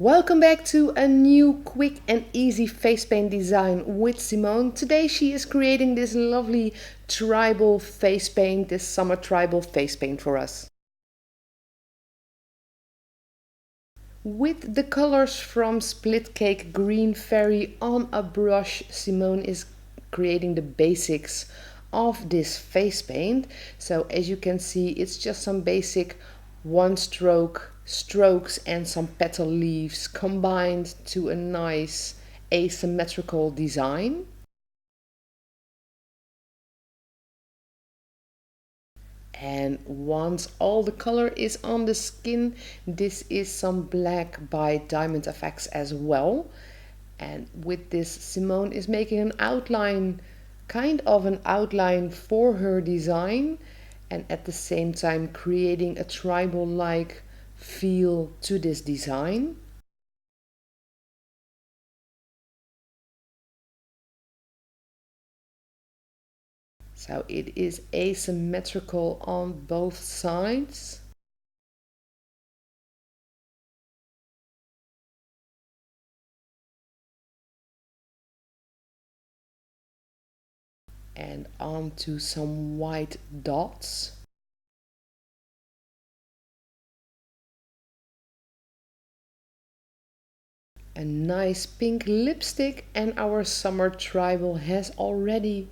Welcome back to a new quick and easy face paint design with Simone. Today she is creating this lovely tribal face paint, this summer tribal face paint for us. With the colors from Split Cake Green Fairy on a brush, Simone is creating the basics of this face paint. So as you can see, it's just some basic one stroke strokes and some petal leaves combined to a nice asymmetrical design. And once all the color is on the skin, this is some black by Diamond FX as well. And with this, Simone is making an outline, kind of an outline for her design, and at the same time creating a tribal-like feel to this design. So it is asymmetrical on both sides. And onto some white dots. A nice pink lipstick, and our summer tribal has already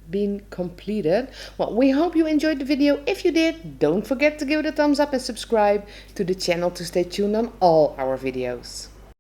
been completed. Well, we hope you enjoyed the video. If you did, don't forget to give it a thumbs up and subscribe to the channel to stay tuned on all our videos.